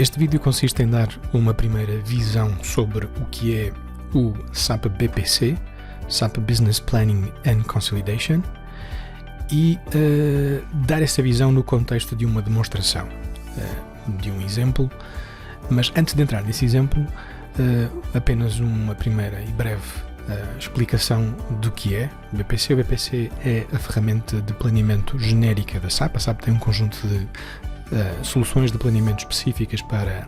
Este vídeo consiste em dar uma primeira visão sobre o que é o SAP BPC, SAP Business Planning and Consolidation, e dar essa visão no contexto de uma demonstração, de um exemplo. Mas antes de entrar nesse exemplo, apenas uma primeira e breve explicação do que é o BPC. O BPC é a ferramenta de planeamento genérica da SAP. A SAP tem um conjunto de soluções de planeamento específicas para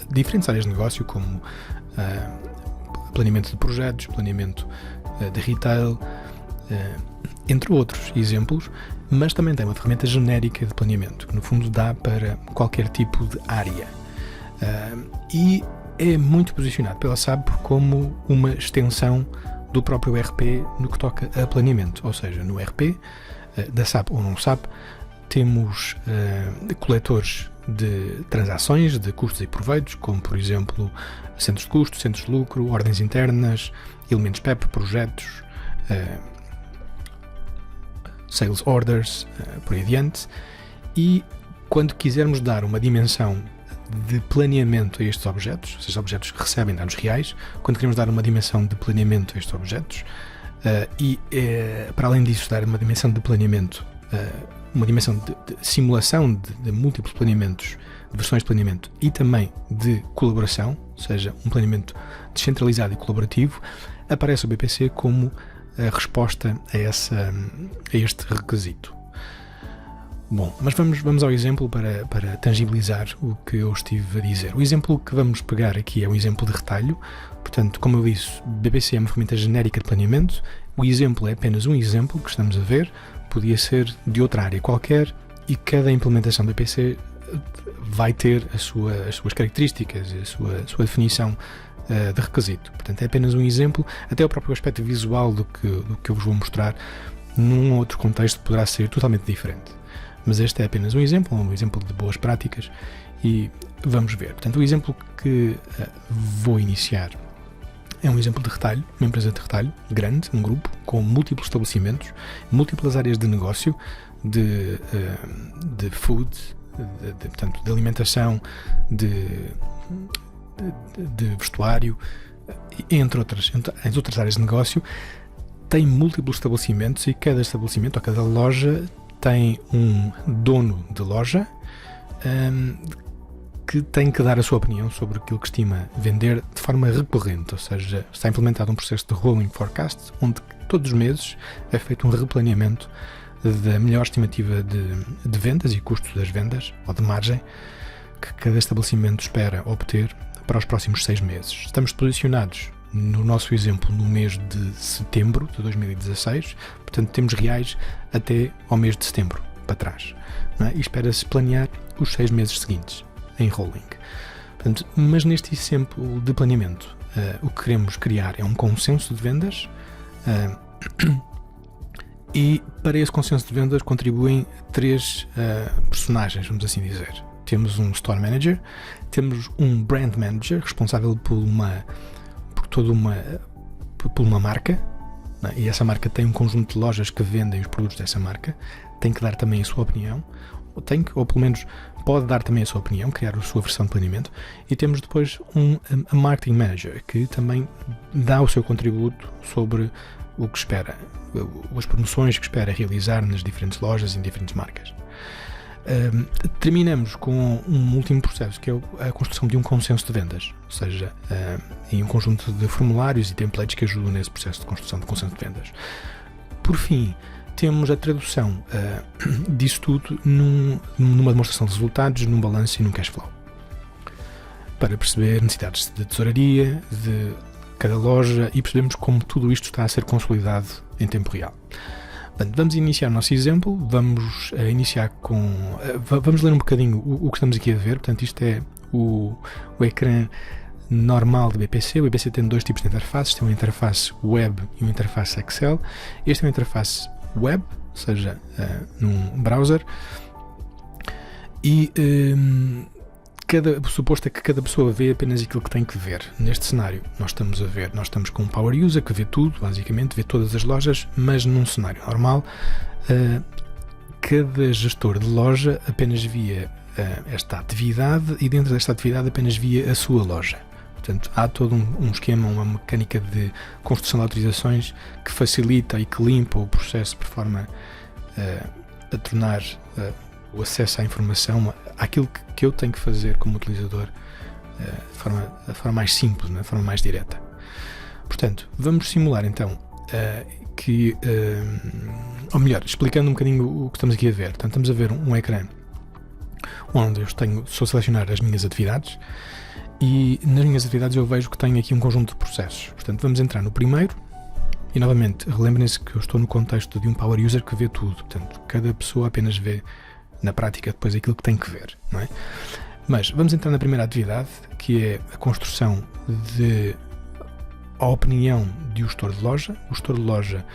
diferentes áreas de negócio, como planeamento de projetos, planeamento de retail, entre outros exemplos, mas também tem uma ferramenta genérica de planeamento, que no fundo dá para qualquer tipo de área. E é muito posicionado pela SAP como uma extensão do próprio ERP no que toca a planeamento, ou seja, no ERP da SAP ou não SAP, temos coletores de transações, de custos e proveitos, como por exemplo centros de custo, centros de lucro, ordens internas, elementos PEP, projetos, sales orders, por aí adiante. E quando quisermos dar uma dimensão de planeamento a estes objetos, estes objetos recebem dados reais, quando queremos dar uma dimensão de planeamento a estes objetos, para além disso dar uma dimensão de planeamento, uma dimensão de simulação de múltiplos planeamentos, de versões de planeamento e também de colaboração, ou seja, um planeamento descentralizado e colaborativo, aparece o BPC como a resposta a este requisito. Bom, mas vamos ao exemplo para tangibilizar o que eu estive a dizer. O exemplo que vamos pegar aqui é um exemplo de retalho. Portanto, como eu disse, BPC é uma ferramenta genérica de planeamento. O exemplo é apenas um exemplo que estamos a ver. Podia ser de outra área qualquer e cada implementação do BPC vai ter as suas características, a sua definição de requisito. Portanto, é apenas um exemplo. Até o próprio aspecto visual do que eu vos vou mostrar num outro contexto poderá ser totalmente diferente. Mas este é apenas um exemplo de boas práticas e vamos ver. Portanto, o exemplo que vou iniciar é um exemplo de retalho, uma empresa de retalho grande, um grupo com múltiplos estabelecimentos, múltiplas áreas de negócio, de food, portanto, de alimentação, de vestuário, entre outras áreas de negócio. Tem múltiplos estabelecimentos e cada estabelecimento, ou cada loja, tem um dono de loja que tem que dar a sua opinião sobre aquilo que estima vender de forma recorrente, ou seja, está implementado um processo de rolling forecast, onde todos os meses é feito um replaneamento da melhor estimativa de vendas e custos das vendas, ou de margem, que cada estabelecimento espera obter para os próximos 6 meses. Estamos posicionados, no nosso exemplo, no mês de setembro de 2016, portanto temos reais até ao mês de setembro para trás, não é? E espera-se planear os 6 meses seguintes em rolling. Portanto, mas neste exemplo de planeamento, o que queremos criar é um consenso de vendas e para esse consenso de vendas contribuem 3 personagens, vamos assim dizer. Temos um Store Manager, temos um Brand Manager responsável por uma marca, não é? E essa marca tem um conjunto de lojas que vendem os produtos dessa marca, tem que dar também a sua opinião, ou pelo menos pode dar também a sua opinião, criar a sua versão de planeamento. E temos depois a Marketing Manager, que também dá o seu contributo sobre o que espera, as promoções que espera realizar nas diferentes lojas e em diferentes marcas. Terminamos com um último processo, que é a construção de um consenso de vendas, ou seja, em um conjunto de formulários e templates que ajudam nesse processo de construção de consenso de vendas. Por fim, temos a tradução disso tudo numa demonstração de resultados, num balanço e num cash flow, para perceber necessidades de tesouraria de cada loja e percebermos como tudo isto está a ser consolidado em tempo real. Portanto, vamos iniciar o nosso exemplo, vamos ler um bocadinho o que estamos aqui a ver. Portanto, isto é o ecrã normal de BPC. O BPC tem 2 tipos de interfaces, tem uma interface web e uma interface Excel. Este é uma interface web, ou seja, num browser, e o suposto é que cada pessoa vê apenas aquilo que tem que ver. Neste cenário nós estamos com um Power User que vê tudo, basicamente vê todas as lojas, mas num cenário normal cada gestor de loja apenas via esta atividade e dentro desta atividade apenas via a sua loja. Portanto, há todo um esquema, uma mecânica de construção de autorizações que facilita e que limpa o processo por forma a tornar o acesso à informação, àquilo que eu tenho que fazer como utilizador, de forma mais simples, de forma mais direta. Portanto, vamos simular então ou melhor, explicando um bocadinho o que estamos aqui a ver. Portanto, estamos a ver um ecrã onde eu estou a selecionar as minhas atividades e nas minhas atividades eu vejo que tenho aqui um conjunto de processos. Portanto, vamos entrar no primeiro e novamente, relembrem-se que eu estou no contexto de um power user que vê tudo. Portanto, cada pessoa apenas vê na prática depois aquilo que tem que ver, não é? Mas vamos entrar na primeira atividade, que é a construção a opinião de um gestor de loja. O gestor de loja,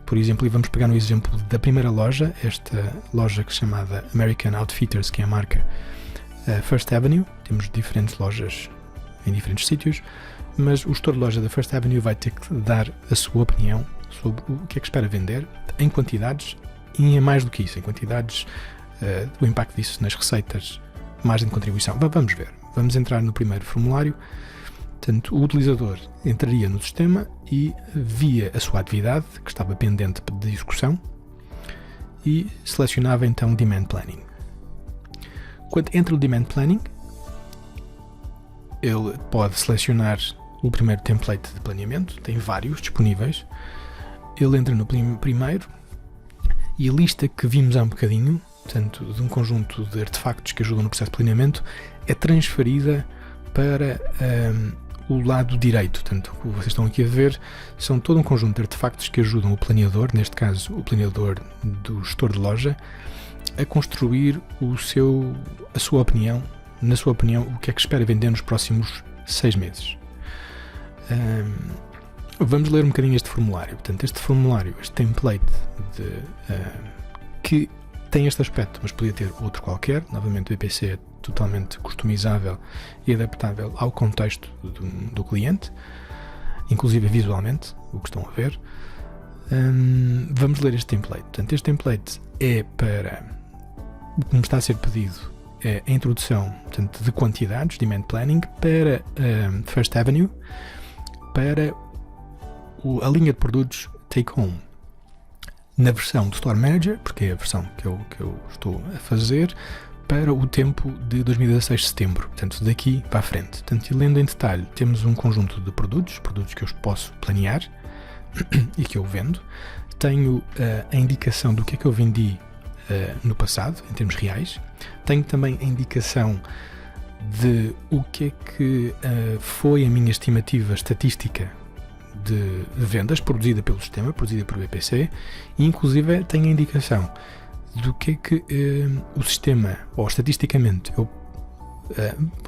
por exemplo, e vamos pegar no exemplo da primeira loja, esta loja que é chamada American Outfitters, que é a marca First Avenue. Temos diferentes lojas em diferentes sítios, mas o gestor de loja da First Avenue vai ter que dar a sua opinião sobre o que é que espera vender, em quantidades e em mais do que isso, em quantidades, o impacto disso nas receitas, margem de contribuição. Vamos ver. Vamos entrar no primeiro formulário. Portanto, o utilizador entraria no sistema e via a sua atividade, que estava pendente de execução, e selecionava então Demand Planning. Quando entra o Demand Planning, ele pode selecionar o primeiro template de planeamento, tem vários disponíveis. Ele entra no primeiro e a lista que vimos há um bocadinho, portanto, de um conjunto de artefactos que ajudam no processo de planeamento, é transferida para o lado direito. Portanto, o que vocês estão aqui a ver são todo um conjunto de artefactos que ajudam o planeador, neste caso o planeador do gestor de loja, a construir a sua opinião, na sua opinião, o que é que espera vender nos próximos 6 meses. Vamos ler um bocadinho este formulário. Portanto, este formulário, este template que tem este aspecto, mas podia ter outro qualquer. Novamente, o VPC é totalmente customizável e adaptável ao contexto do cliente, inclusive visualmente, o que estão a ver. Vamos ler este template. Portanto, este template é para o que me está a ser pedido, é a introdução, portanto, de quantidades, demand planning, para First Avenue, para a linha de produtos Take Home. Na versão do Store Manager, porque é a versão que eu estou a fazer, para o tempo de 2016 de setembro, portanto, daqui para a frente. Portanto, lendo em detalhe, temos um conjunto de produtos que eu posso planear e que eu vendo. Tenho a indicação do que é que eu vendi no passado, em termos reais. Tenho também a indicação de o que é que foi a minha estimativa estatística de vendas produzida pelo sistema, produzida pelo VPC, e inclusive tenho a indicação do que é que o sistema, ou estatisticamente, eu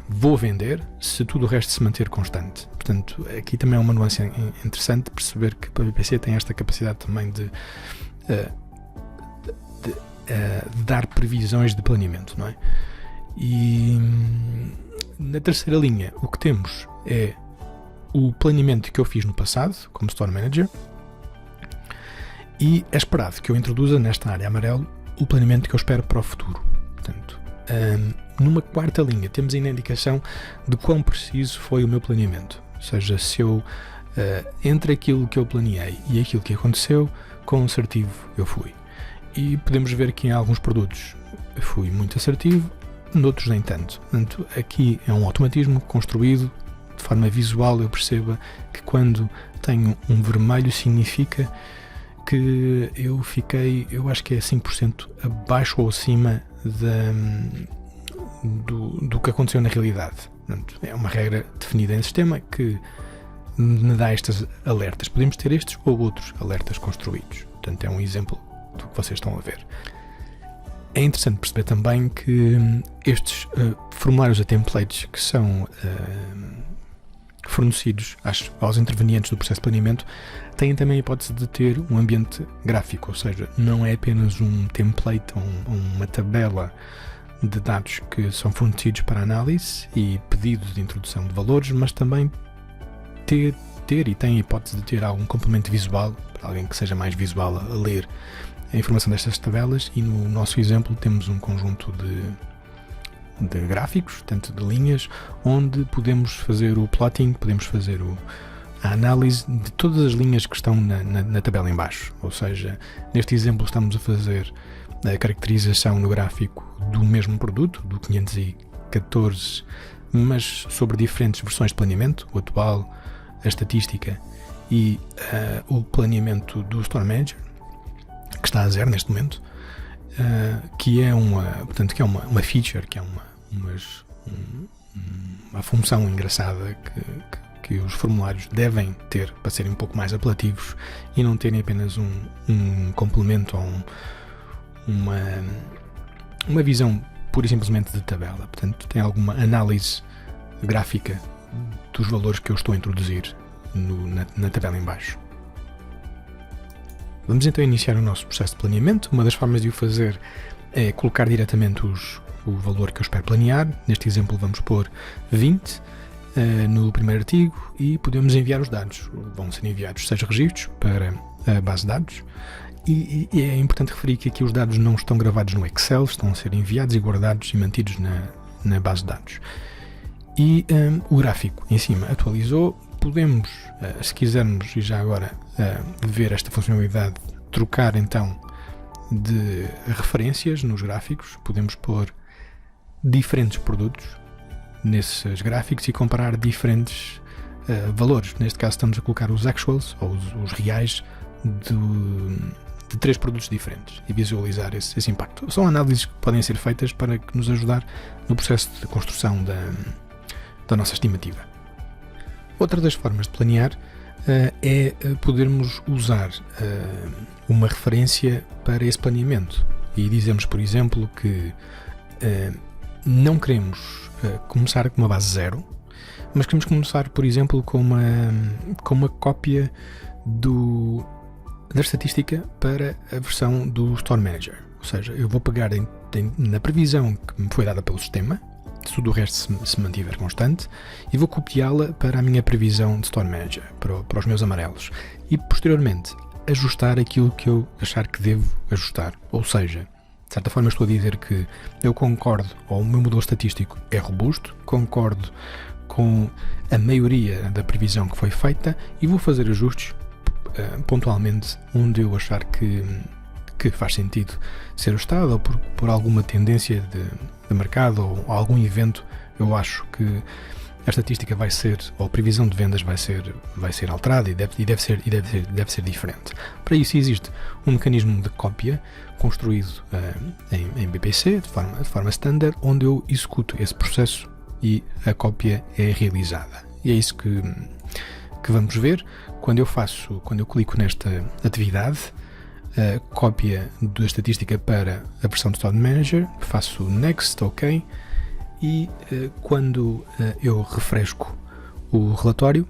vou vender se tudo o resto se manter constante. Portanto, aqui também é uma nuance interessante perceber que o VPC tem esta capacidade também de dar previsões de planeamento, não é? E na terceira linha o que temos é o planeamento que eu fiz no passado como Store Manager, e é esperado que eu introduza nesta área amarelo o planeamento que eu espero para o futuro. Portanto, numa quarta linha temos ainda a indicação de quão preciso foi o meu planeamento, ou seja, se eu entre aquilo que eu planeei e aquilo que aconteceu, quão assertivo eu fui. E podemos ver que em alguns produtos fui muito assertivo, noutros nem tanto. Portanto, aqui é um automatismo construído de forma visual. Eu percebo que quando tenho um vermelho significa que eu acho que é 5% abaixo ou acima do que aconteceu na realidade. Portanto, é uma regra definida em sistema que me dá estes alertas. Podemos ter estes ou outros alertas construídos. Portanto, é um exemplo do que vocês estão a ver. É interessante perceber também que estes formulários a templates que são fornecidos aos intervenientes do processo de planeamento têm também a hipótese de ter um ambiente gráfico, ou seja, não é apenas um template ou uma tabela de dados que são fornecidos para análise e pedidos de introdução de valores, mas também ter e tem a hipótese de ter algum complemento visual para alguém que seja mais visual a ler a informação destas tabelas. E no nosso exemplo temos um conjunto de gráficos, tanto de linhas, onde podemos fazer o plotting, podemos fazer a análise de todas as linhas que estão na tabela em baixo. Ou seja, neste exemplo estamos a fazer a caracterização no gráfico do mesmo produto, do 514, mas sobre diferentes versões de planeamento, o atual, a estatística e o planeamento do Store Manager, que está a 0 neste momento, que é uma feature, que é uma função engraçada que os formulários devem ter para serem um pouco mais apelativos e não terem apenas um complemento ou uma visão pura e simplesmente de tabela. Portanto, tem alguma análise gráfica dos valores que eu estou a introduzir na tabela em baixo. Vamos então iniciar o nosso processo de planeamento. Uma das formas de o fazer é colocar diretamente o valor que eu espero planear. Neste exemplo vamos pôr 20 no primeiro artigo e podemos enviar os dados. Vão ser enviados 6 registros para a base de dados e é importante referir que aqui os dados não estão gravados no Excel, estão a ser enviados e guardados e mantidos na base de dados. E o gráfico em cima atualizou. Podemos, se quisermos, e já agora ver esta funcionalidade, trocar então de referências nos gráficos. Podemos pôr diferentes produtos nesses gráficos e comparar diferentes valores. Neste caso estamos a colocar os actuals, ou os reais, de 3 produtos diferentes e visualizar esse impacto. São análises que podem ser feitas para nos ajudar no processo de construção da nossa estimativa. Outra das formas de planear é podermos usar uma referência para esse planeamento e dizemos, por exemplo, que não queremos começar com uma base 0, mas queremos começar, por exemplo, com uma cópia da estatística para a versão do Store Manager. Ou seja, eu vou pegar na previsão que me foi dada pelo sistema, se tudo o resto se mantiver constante, e vou copiá-la para a minha previsão de Store Manager, para os meus amarelos, e posteriormente ajustar aquilo que eu achar que devo ajustar. Ou seja, de certa forma estou a dizer que eu concordo, ou o meu modelo estatístico é robusto, concordo com a maioria da previsão que foi feita e vou fazer ajustes pontualmente onde eu achar que faz sentido ser ajustado, ou por alguma tendência de mercado ou algum evento eu acho que a estatística vai ser, ou a previsão de vendas vai ser alterada e deve ser diferente. Para isso existe um mecanismo de cópia construído em BPC, de forma standard, onde eu executo esse processo e a cópia é realizada. E é isso que vamos ver quando eu clico nesta atividade, a cópia da estatística para a versão do Store Manager, faço Next, OK, e quando eu refresco o relatório,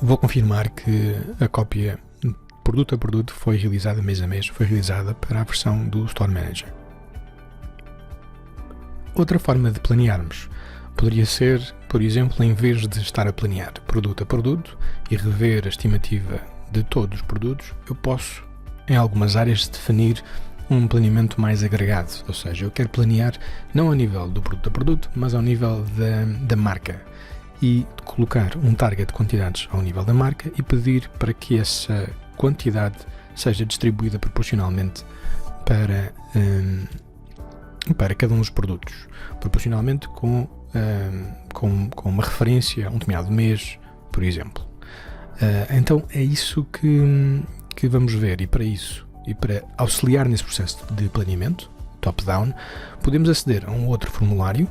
vou confirmar que a cópia produto a produto foi realizada mês a mês, foi realizada para a versão do Store Manager. Outra forma de planearmos poderia ser, por exemplo, em vez de estar a planear produto a produto e rever a estimativa de todos os produtos, eu posso, em algumas áreas, definir um planeamento mais agregado, ou seja, eu quero planear não ao nível do produto a produto, mas ao nível da marca, e colocar um target de quantidades ao nível da marca e pedir para que essa quantidade seja distribuída proporcionalmente para cada um dos produtos, proporcionalmente com uma referência a um determinado mês, por exemplo. Então é isso que vamos ver, e para isso, e para auxiliar nesse processo de planeamento top-down, podemos aceder a um outro formulário,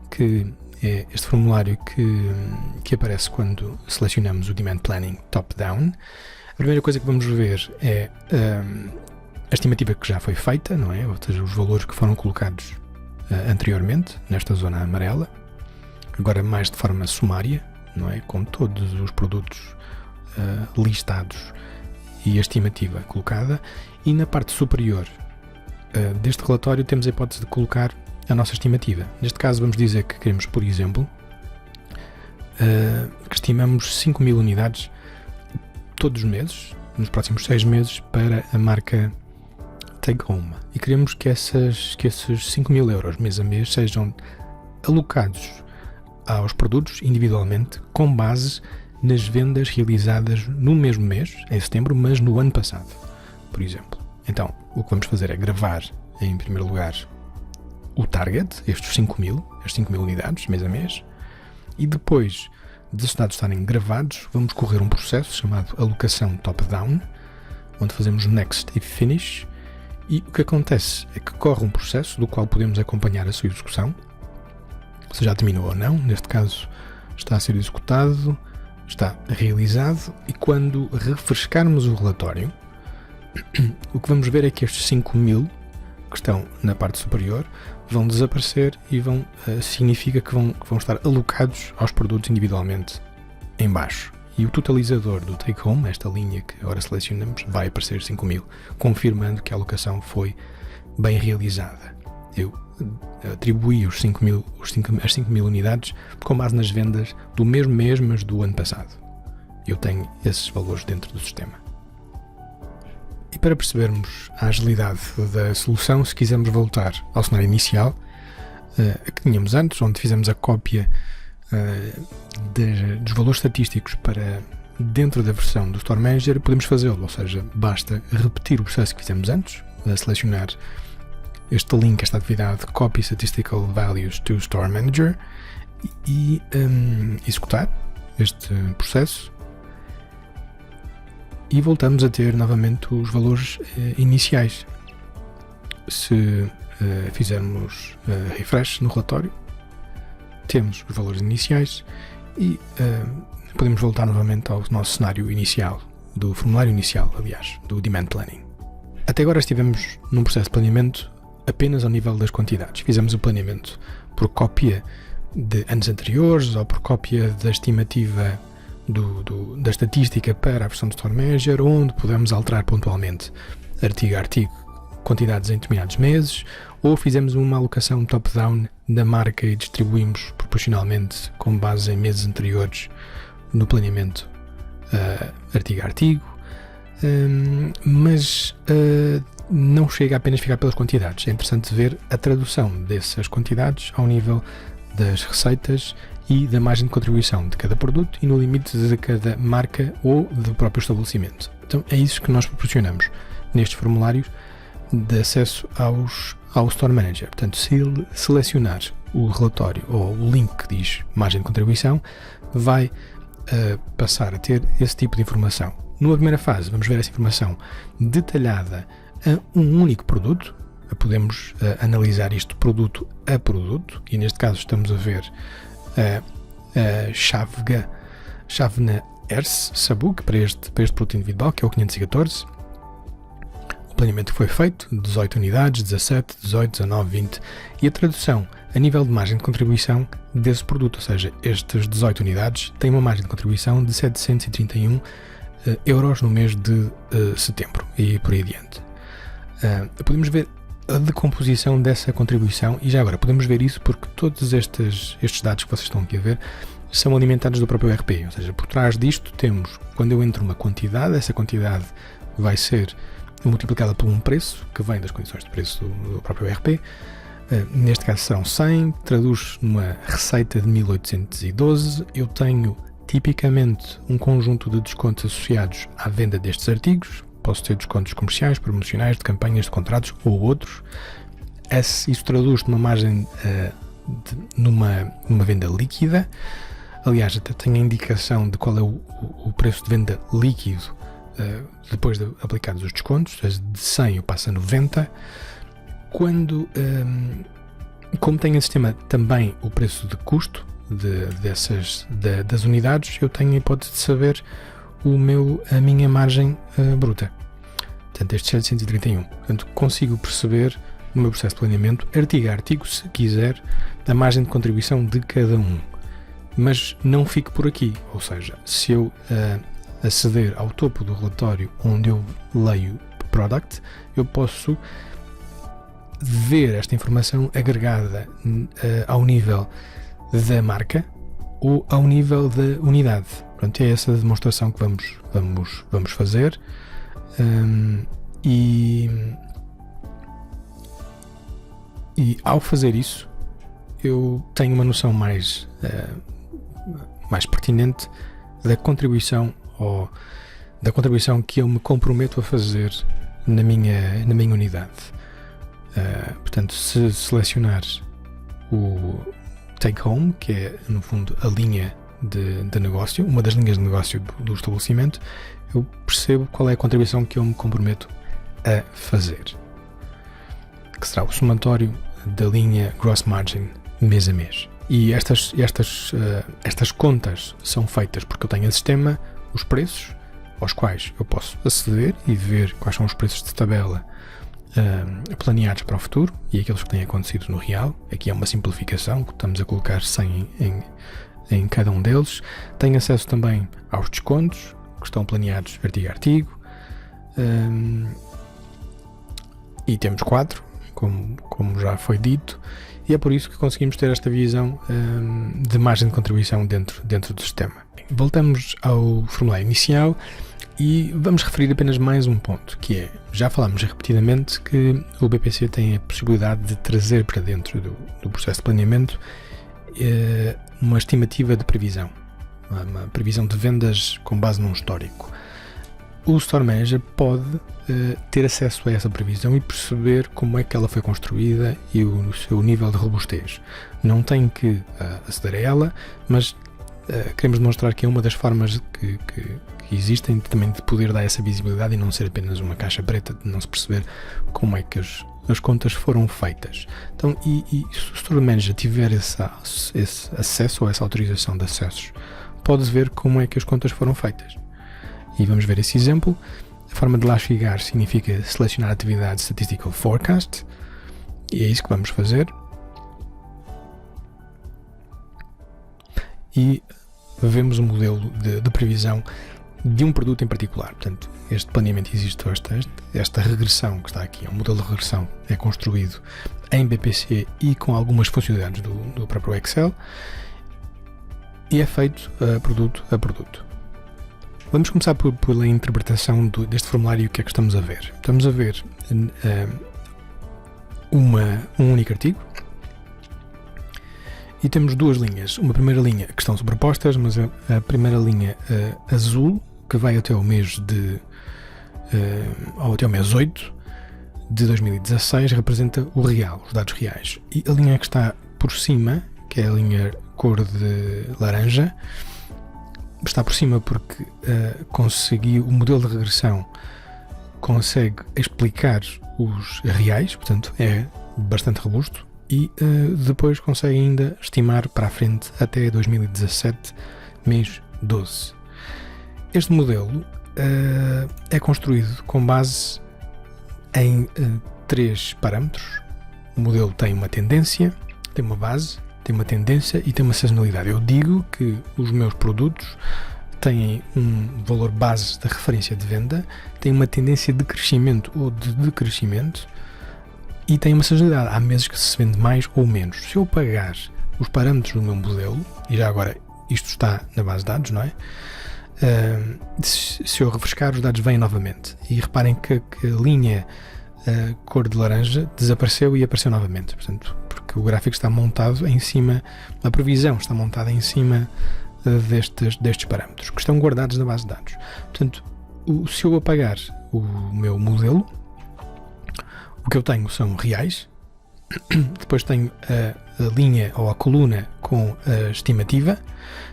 que é este formulário que aparece quando selecionamos o Demand Planning top-down. A primeira coisa que vamos ver é a estimativa que já foi feita, não é? Ou seja, os valores que foram colocados anteriormente, nesta zona amarela, agora mais de forma sumária, não é? Com todos os produtos listados e a estimativa colocada, e na parte superior deste relatório temos a hipótese de colocar a nossa estimativa. Neste caso vamos dizer que queremos, por exemplo, que estimamos 5.000 unidades todos os meses, nos próximos 6 meses, para a marca take home e queremos que esses 5.000 euros mês a mês sejam alocados aos produtos individualmente com base nas vendas realizadas no mesmo mês, em setembro, mas no ano passado, por exemplo. Então, o que vamos fazer é gravar, em primeiro lugar, o target, estes 5.000 unidades, mês a mês, e depois desses dados estarem gravados, vamos correr um processo chamado alocação top-down, onde fazemos next e finish, e o que acontece é que corre um processo do qual podemos acompanhar a sua execução, se já terminou ou não. Neste caso está a ser executado, está realizado, e quando refrescarmos o relatório, o que vamos ver é que estes 5.000 que estão na parte superior vão desaparecer e significa que vão estar alocados aos produtos individualmente em baixo. E o totalizador do take home, esta linha que agora selecionamos, vai aparecer 5.000, confirmando que a alocação foi bem realizada. Eu atribuí as 5.000 unidades com base nas vendas do mesmo mês, mas do ano passado. Eu tenho esses valores dentro do sistema. E para percebermos a agilidade da solução, se quisermos voltar ao cenário inicial, que tínhamos antes, onde fizemos a cópia dos valores estatísticos para dentro da versão do Store Manager, podemos fazê-lo, ou seja, basta repetir o processo que fizemos antes, selecionar este link, esta atividade Copy Statistical Values to Store Manager e executar este processo, e voltamos a ter novamente os valores iniciais. Se fizermos refresh no relatório, temos os valores iniciais e podemos voltar novamente ao nosso cenário inicial, do formulário inicial, aliás, do Demand Planning. Até agora estivemos num processo de planeamento apenas ao nível das quantidades. Fizemos o planeamento por cópia de anos anteriores ou por cópia da estimativa da estatística para a versão do Store Manager, onde podemos alterar pontualmente, artigo a artigo, quantidades em determinados meses, ou fizemos uma alocação top-down da marca e distribuímos proporcionalmente com base em meses anteriores no planeamento artigo a artigo, mas não chega a apenas ficar pelas quantidades. É interessante ver a tradução dessas quantidades ao nível das receitas e da margem de contribuição de cada produto e no limite de cada marca ou do próprio estabelecimento. Então é isso que nós proporcionamos nestes formulários de acesso ao Store Manager. Portanto, se ele selecionar o relatório ou o link que diz margem de contribuição, vai passar a ter esse tipo de informação. Numa primeira fase, vamos ver essa informação detalhada a um único produto. Podemos analisar isto produto a produto, e neste caso estamos a ver a Chavna Ers Sabuk para este produto individual, que é o 514. O planeamento foi feito, 18 unidades, 17, 18, 19, 20, e a tradução a nível de margem de contribuição desse produto, ou seja, estas 18 unidades têm uma margem de contribuição de 731 euros no mês de setembro e por aí adiante. Podemos ver a decomposição dessa contribuição, e já agora podemos ver isso porque todos estes dados que vocês estão aqui a ver são alimentados do próprio ERP, ou seja, por trás disto temos, quando eu entro uma quantidade, essa quantidade vai ser multiplicada por um preço que vem das condições de preço do próprio ERP. Neste caso serão 100, traduz numa receita de 1812. Eu tenho tipicamente um conjunto de descontos associados à venda destes artigos. Posso ter descontos comerciais, promocionais, de campanhas, de contratos ou outros. Isso traduz numa margem, numa venda líquida. Aliás, até tenho a indicação de qual é o preço de venda líquido depois de aplicados os descontos. De 100 eu passo a 90. Como tenho em sistema também o preço de custo das unidades, eu tenho a hipótese de saber a minha margem bruta. Portanto, estes 731. Portanto, consigo perceber no meu processo de planeamento, artigo a artigo, se quiser, a margem de contribuição de cada um. Mas não fico por aqui. Ou seja, se eu aceder ao topo do relatório onde eu leio Product, eu posso ver esta informação agregada ao nível da marca ou ao nível da unidade. Pronto, é essa demonstração que vamos fazer, e E ao fazer isso, eu tenho uma noção mais pertinente da contribuição que eu me comprometo a fazer na minha unidade. Portanto, se selecionar o take home, que é no fundo a linha de negócio, uma das linhas de negócio do estabelecimento, eu percebo qual é a contribuição que eu me comprometo a fazer, que será o somatório da linha gross margin mês a mês. E estas contas são feitas porque eu tenho em sistema os preços aos quais eu posso aceder e ver quais são os preços de tabela planeados para o futuro e aqueles que têm acontecido no real. Aqui é uma simplificação, que estamos a colocar 100 em cada um deles. Tenho acesso também aos descontos que estão planeados artigo a artigo, e temos 4, como já foi dito, e é por isso que conseguimos ter esta visão de margem de contribuição dentro do sistema. Voltamos ao formulário inicial e vamos referir apenas mais um ponto, que é, já falámos repetidamente que o BPC tem a possibilidade de trazer para dentro do processo de planeamento uma estimativa de previsão, uma previsão de vendas com base num histórico. O Store Manager pode ter acesso a essa previsão e perceber como é que ela foi construída e o seu nível de robustez. Não tem que aceder a ela, mas queremos demonstrar que é uma das formas que existem também de poder dar essa visibilidade e não ser apenas uma caixa preta, de não se perceber como é que as contas foram feitas. Então, e se o Store Manager tiver esse acesso ou essa autorização de acessos, pode ver como é que as contas foram feitas. E vamos ver esse exemplo. A forma de lá chegar significa selecionar a atividade Statistical Forecast, e é isso que vamos fazer. E vemos um modelo de previsão de um produto em particular. Portanto, este planeamento existe, esta regressão que está aqui, é um modelo de regressão, é construído em BPC e com algumas funcionalidades do próprio Excel, e é feito produto a produto. Vamos começar pela interpretação deste formulário. O que é que estamos a ver? Estamos a ver um único artigo e temos duas linhas. Uma primeira linha que estão sobrepostas, mas a primeira linha azul, que vai até o mês até o mês 8 de 2016, representa o real, os dados reais. E a linha que está por cima, que é a linha cor de laranja, está por cima porque o modelo de regressão consegue explicar os reais, portanto é bastante robusto, e depois consegue ainda estimar para a frente até 2017, mês 12. Este modelo é construído com base em 3 parâmetros. O modelo tem uma tendência, tem uma base, tem uma tendência e tem uma sazonalidade. Eu digo que os meus produtos têm um valor base de referência de venda, têm uma tendência de crescimento ou de decrescimento e têm uma sazonalidade. Há meses que se vende mais ou menos. Se eu pagar os parâmetros do meu modelo, e já agora isto está na base de dados, não é? Se eu refrescar, os dados vêm novamente. E reparem que a linha cor de laranja desapareceu e apareceu novamente. Portanto, porque o gráfico está montado em cima, a previsão está montada em cima destes parâmetros, que estão guardados na base de dados. Portanto, se eu apagar o meu modelo, o que eu tenho são reais, depois tenho a linha ou a coluna com a estimativa,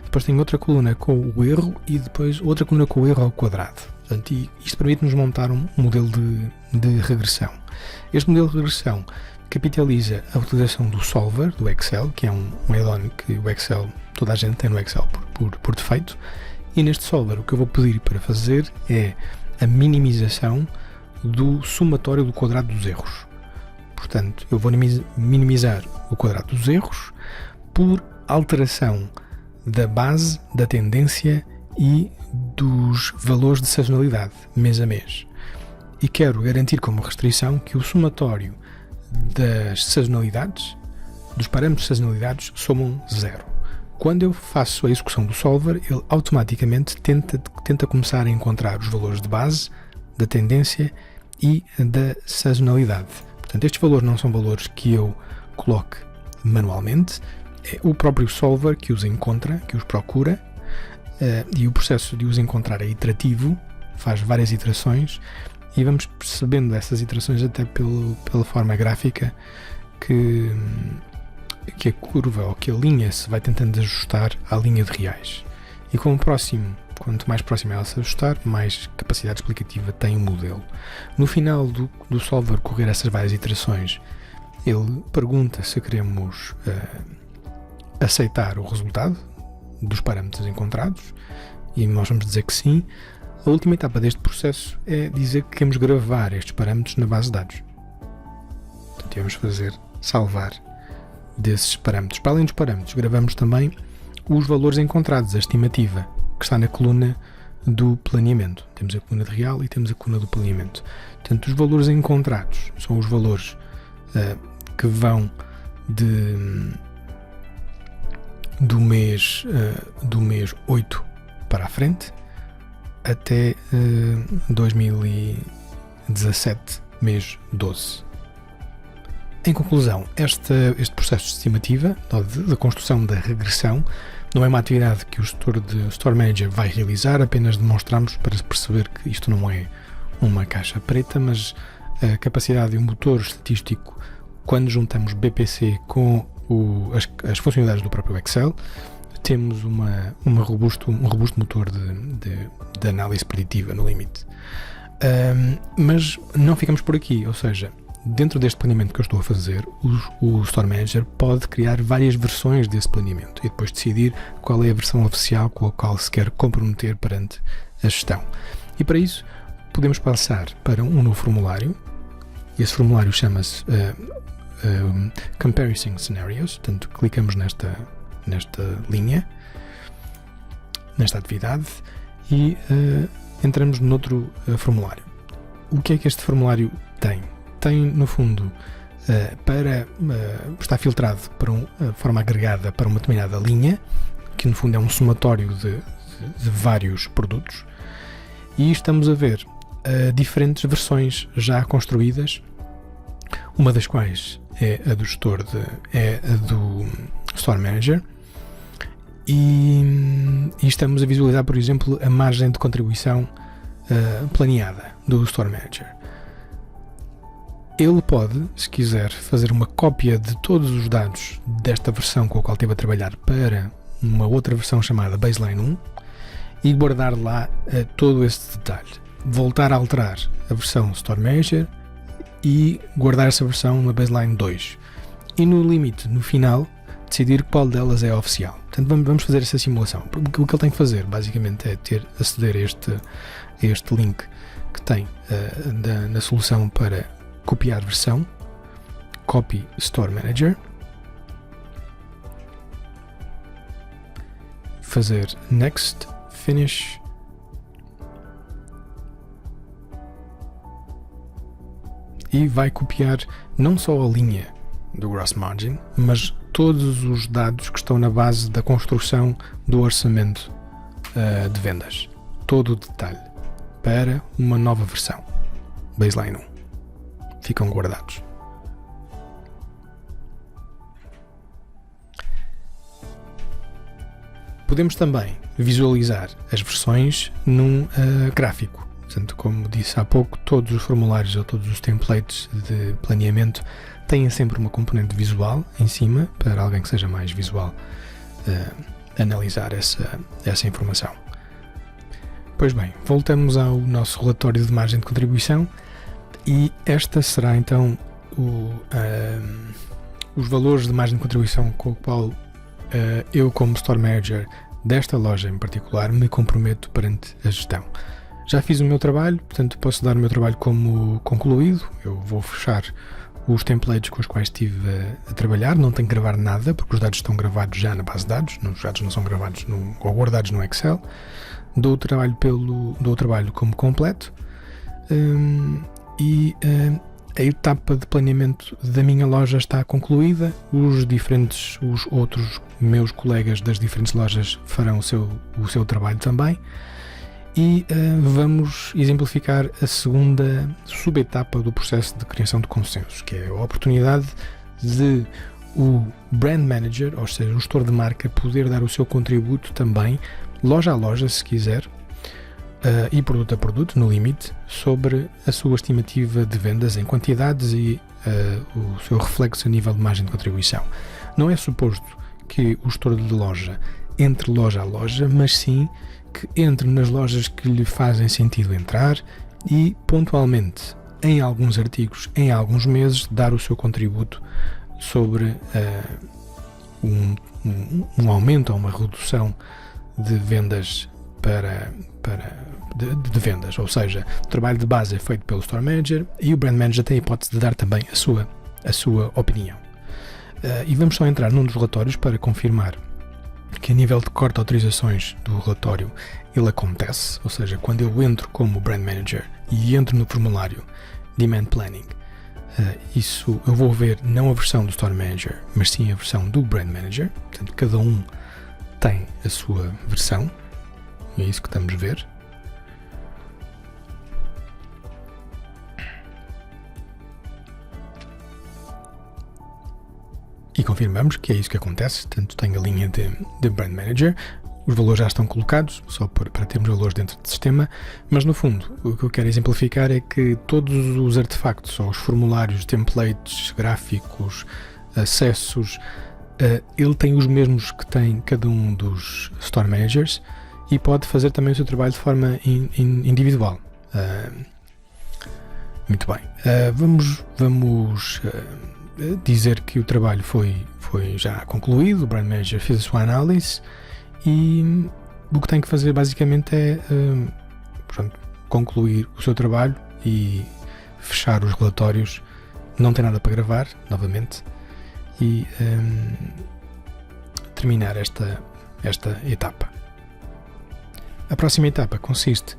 depois tenho outra coluna com o erro e depois outra coluna com o erro ao quadrado. Portanto, isto permite-nos montar um modelo de regressão. Este modelo de regressão capitaliza a utilização do Solver, do Excel, que é um add-on que o Excel, toda a gente tem no Excel por defeito, e neste Solver o que eu vou pedir para fazer é a minimização do somatório do quadrado dos erros. Portanto, eu vou minimizar o quadrado dos erros por alteração da base, da tendência e dos valores de sazonalidade, mês a mês. E quero garantir como restrição que o somatório das sazonalidades, dos parâmetros de sazonalidades, somam 0. Quando eu faço a execução do Solver, ele automaticamente tenta começar a encontrar os valores de base, da tendência e da sazonalidade. Portanto, estes valores não são valores que eu coloque manualmente, é o próprio solver que os encontra, que os procura, e o processo de os encontrar é iterativo, faz várias iterações, e vamos percebendo essas iterações até pela forma gráfica que a curva ou que a linha se vai tentando ajustar à linha de reais. E quanto mais próximo ela se ajustar, mais capacidade explicativa tem o modelo. No final do solver correr essas várias iterações, ele pergunta se queremos aceitar o resultado dos parâmetros encontrados, e nós vamos dizer que sim. A última etapa deste processo é dizer que queremos gravar estes parâmetros na base de dados. Portanto, vamos fazer salvar desses parâmetros. Para além dos parâmetros, gravamos também os valores encontrados, a estimativa, que está na coluna do planeamento. Temos a coluna de real e temos a coluna do planeamento. Portanto, os valores encontrados são os valores que vão do mês 8 para a frente até 2017, mês 12. Em conclusão, este processo de estimativa, da construção da regressão, não é uma atividade que o gestor de Store Manager vai realizar, apenas demonstramos para perceber que isto não é uma caixa preta, mas a capacidade de um motor estatístico, quando juntamos BPC com as funcionalidades do próprio Excel, temos um robusto motor de análise preditiva no limite. Mas não ficamos por aqui, ou seja, dentro deste planeamento que eu estou a fazer, o Store Manager pode criar várias versões desse planeamento e depois decidir qual é a versão oficial com a qual se quer comprometer perante a gestão. E para isso podemos passar para um novo formulário. Esse formulário chama-se Comparison Scenarios. Portanto, clicamos nesta linha, nesta atividade, e entramos noutro formulário. O que é que este formulário tem? Tem, no fundo, está filtrado para forma agregada para uma determinada linha, que no fundo é um somatório de vários produtos, e estamos a ver diferentes versões já construídas, uma das quais é a do Store Manager, e estamos a visualizar, por exemplo, a margem de contribuição planeada do Store Manager. Ele pode, se quiser, fazer uma cópia de todos os dados desta versão com a qual esteve a trabalhar para uma outra versão chamada Baseline 1 e guardar lá todo esse detalhe. Voltar a alterar a versão Store Manager e guardar essa versão na Baseline 2. E no limite, no final, decidir qual delas é a oficial. Portanto, vamos fazer essa simulação. O que ele tem que fazer, basicamente, é aceder a este link que tem na solução para copiar versão, Copy Store Manager, fazer Next, Finish, e vai copiar não só a linha do Gross Margin, mas todos os dados que estão na base da construção do orçamento de vendas. Todo o detalhe para uma nova versão, Baseline 1. Ficam guardados. Podemos também visualizar as versões num gráfico. Portanto, como disse há pouco, todos os formulários ou todos os templates de planeamento têm sempre uma componente visual em cima, para alguém que seja mais visual analisar essa informação. Pois bem, voltamos ao nosso relatório de margem de contribuição, e esta será então os valores de margem de contribuição com o qual eu, como Store Manager desta loja em particular, me comprometo perante a gestão. Já fiz o meu trabalho, portanto posso dar o meu trabalho como concluído. Eu vou fechar os templates com os quais estive a trabalhar, não tenho que gravar nada, porque os dados estão gravados já na base de dados, os dados não são gravados ou guardados no Excel. Dou o trabalho como completo, e a etapa de planeamento da minha loja está concluída. Os outros meus colegas das diferentes lojas farão o seu trabalho também, E vamos exemplificar a segunda subetapa do processo de criação de consensos, que é a oportunidade de o Brand Manager, ou seja, o gestor de marca, poder dar o seu contributo também, loja a loja, se quiser, e produto a produto, no limite, sobre a sua estimativa de vendas em quantidades e o seu reflexo a nível de margem de contribuição. Não é suposto que o gestor de loja entre loja a loja, mas sim que entre nas lojas que lhe fazem sentido entrar e, pontualmente, em alguns artigos, em alguns meses, dar o seu contributo sobre um aumento ou uma redução de vendas de vendas, ou seja, o trabalho de base é feito pelo Store Manager e o Brand Manager tem a hipótese de dar também a sua opinião. E vamos só entrar num dos relatórios para confirmar que a nível de corte de autorizações do relatório ele acontece, ou seja, quando eu entro como Brand Manager e entro no formulário Demand Planning, isso eu vou ver não a versão do Store Manager, mas sim a versão do Brand Manager, portanto cada um tem a sua versão, e é isso que estamos a ver. E confirmamos que é isso que acontece, tanto tem a linha de Brand Manager, os valores já estão colocados, só para termos valores dentro do sistema, mas no fundo o que eu quero exemplificar é que todos os artefactos, ou os formulários, templates, gráficos, acessos, ele tem os mesmos que tem cada um dos Store Managers e pode fazer também o seu trabalho de forma individual. Muito bem, vamos dizer que o trabalho foi já concluído, o Brand Manager fez a sua análise e o que tem que fazer basicamente é concluir o seu trabalho e fechar os relatórios. Não tem nada para gravar, novamente, e terminar esta etapa. A próxima etapa consiste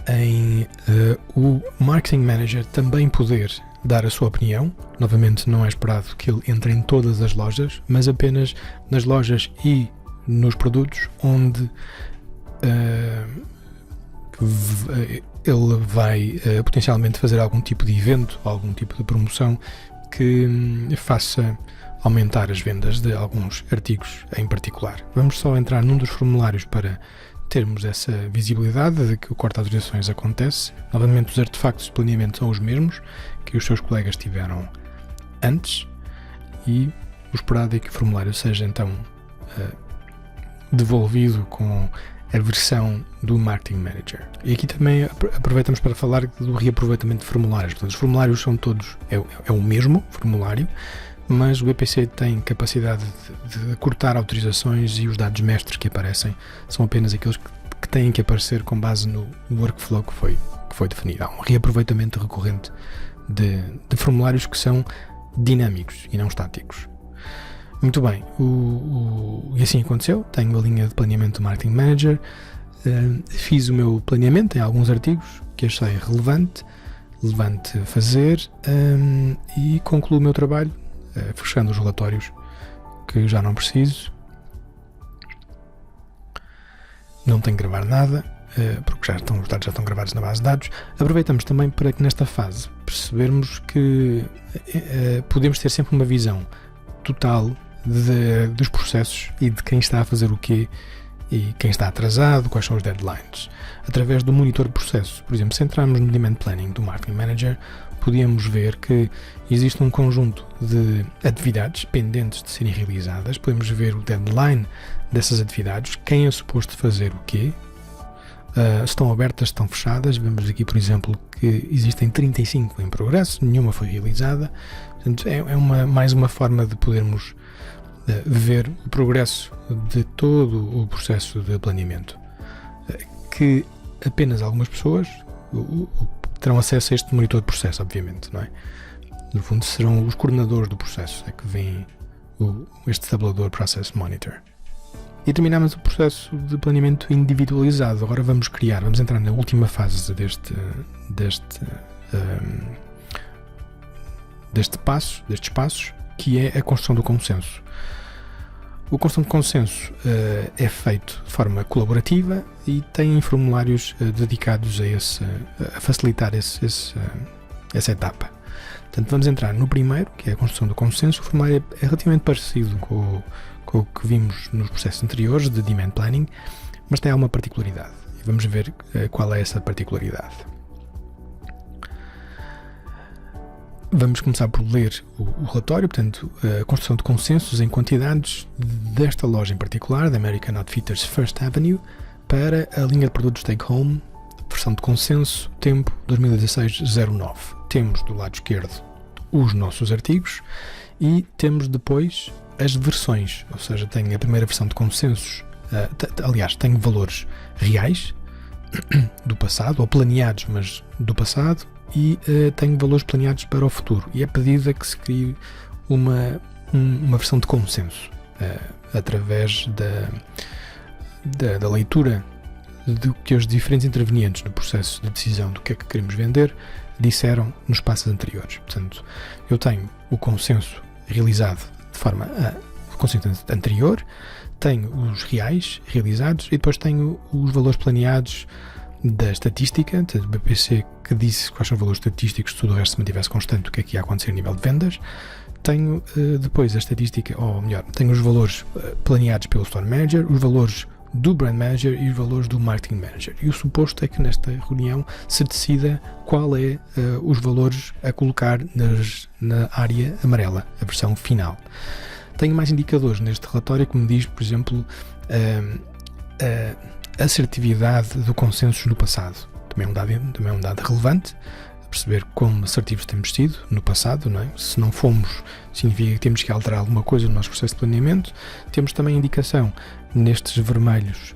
em o Marketing Manager também poder dar a sua opinião. Novamente, não é esperado que ele entre em todas as lojas, mas apenas nas lojas e nos produtos onde ele vai potencialmente fazer algum tipo de evento, algum tipo de promoção que faça aumentar as vendas de alguns artigos em particular. Vamos só entrar num dos formulários para termos essa visibilidade de que o corte de autorizações acontece. Novamente, os artefactos de planeamento são os mesmos que os seus colegas tiveram antes e o esperado é que o formulário seja então devolvido com a versão do Marketing Manager. E aqui também aproveitamos para falar do reaproveitamento de formulários. Portanto, os formulários são todos, é o mesmo formulário, mas o BPC tem capacidade de cortar autorizações e os dados mestres que aparecem são apenas aqueles que têm que aparecer com base no workflow que foi definido. Há um reaproveitamento recorrente de formulários que são dinâmicos e não estáticos. Muito bem, e assim aconteceu. Tenho a linha de planeamento do Marketing Manager, fiz o meu planeamento em alguns artigos que achei relevante fazer e concluo o meu trabalho fechando os relatórios que já não preciso. Não tenho que gravar nada porque os dados já estão gravados na base de dados. Aproveitamos também para que nesta fase percebermos que podemos ter sempre uma visão total dos processos e de quem está a fazer o quê e quem está atrasado, quais são os deadlines. Através do monitor de processos, por exemplo, se entrarmos no Demand Planning do Marketing Manager, podíamos ver que existe um conjunto de atividades pendentes de serem realizadas. Podemos ver o deadline dessas atividades, quem é suposto fazer o quê, se estão abertas, se estão fechadas. Vemos aqui, por exemplo, que existem 35 em progresso, nenhuma foi realizada. Portanto, é mais uma forma de podermos ver o progresso de todo o processo de planeamento, que apenas algumas pessoas terão acesso a este monitor de processo, obviamente, não é? No fundo, serão os coordenadores do processo que veem este tabulador Process Monitor. E terminamos o processo de planeamento individualizado. Agora vamos entrar na última fase destes passos, que é a construção do consenso. O construção de consenso é feito de forma colaborativa e tem formulários dedicados a facilitar essa etapa. Portanto, vamos entrar no primeiro, que é a construção do consenso. O formulário é relativamente parecido com o que vimos nos processos anteriores de Demand Planning, mas tem alguma particularidade. E vamos ver qual é essa particularidade. Vamos começar por ler o relatório, portanto, a construção de consensos em quantidades desta loja em particular, da American Outfitters First Avenue, para a linha de produtos Take Home, versão de consenso, tempo 2016-09. Temos do lado esquerdo os nossos artigos e temos depois as versões, ou seja, tenho a primeira versão de consensos, aliás, tenho valores reais do passado, ou planeados, mas do passado, e tenho valores planeados para o futuro, e é pedido a que se crie uma versão de consenso através da leitura do que os diferentes intervenientes no processo de decisão do que é que queremos vender disseram nos passos anteriores. Portanto, eu tenho o consenso realizado de forma consenso anterior, tenho os reais realizados e depois tenho os valores planeados da estatística, do BPC, que disse quais são os valores estatísticos se tudo o resto se mantivesse constante, o que é que ia acontecer a nível de vendas. Tenho depois a estatística, ou melhor, tenho os valores planeados pelo Store Manager, os valores do Brand Manager e os valores do Marketing Manager. E o suposto é que nesta reunião se decida qual é os valores a colocar na área amarela, a versão final. Tenho mais indicadores neste relatório que me diz, por exemplo, a assertividade do consenso no passado. Também é um dado relevante, perceber como assertivos temos sido no passado, não é? Se não fomos, significa que temos que alterar alguma coisa no nosso processo de planeamento. Temos também indicação nestes vermelhos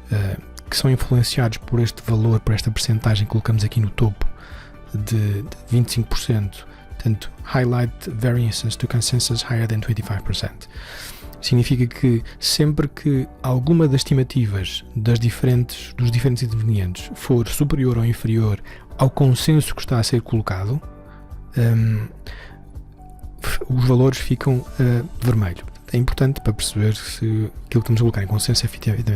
que são influenciados por este valor, por esta percentagem que colocamos aqui no topo de 25%, portanto, highlight variances to consensus higher than 25%. Significa que sempre que alguma das estimativas dos diferentes intervenientes for superior ou inferior ao consenso que está a ser colocado, os valores ficam vermelho. É importante para perceber se aquilo que estamos a colocar em consenso é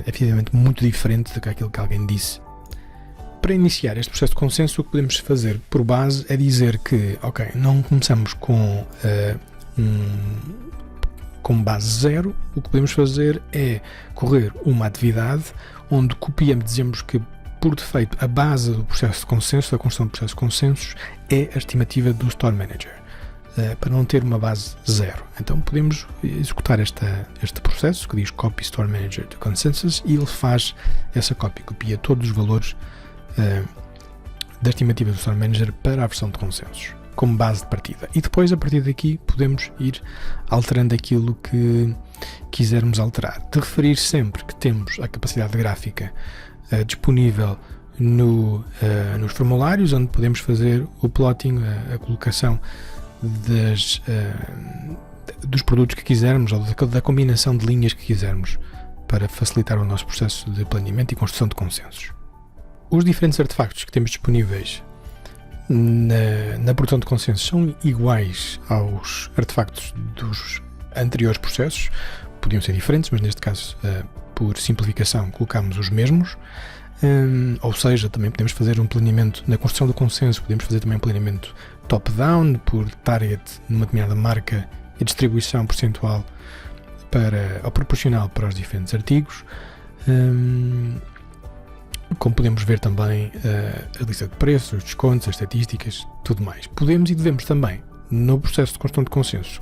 efetivamente muito diferente do que aquilo que alguém disse. Para iniciar este processo de consenso, o que podemos fazer por base é dizer que, ok, não começamos com base zero. O que podemos fazer é correr uma atividade onde copiamos, dizemos que por defeito a base do processo de consenso, da construção do processo de consensos, é a estimativa do Store Manager, para não ter uma base zero. Então podemos executar este processo que diz Copy Store Manager to Consensus, e ele faz essa copy, copia todos os valores da estimativa do Store Manager para a versão de consensos, como base de partida. E depois, a partir daqui, podemos ir alterando aquilo que quisermos alterar. De referir sempre que temos a capacidade gráfica disponível nos formulários, onde podemos fazer o plotting, a colocação dos produtos que quisermos, ou da combinação de linhas que quisermos, para facilitar o nosso processo de planeamento e construção de consensos. Os diferentes artefactos que temos disponíveis na produção de consensos são iguais aos artefactos dos anteriores processos. Podiam ser diferentes, mas neste caso, por simplificação, colocamos os mesmos. Ou seja, também podemos fazer um planeamento na construção do consenso, podemos fazer também um planeamento top-down, por target numa determinada marca e distribuição percentual ou proporcional para os diferentes artigos. Como podemos ver também a lista de preços, os descontos, as estatísticas, tudo mais. Podemos e devemos também, no processo de construção de consensos,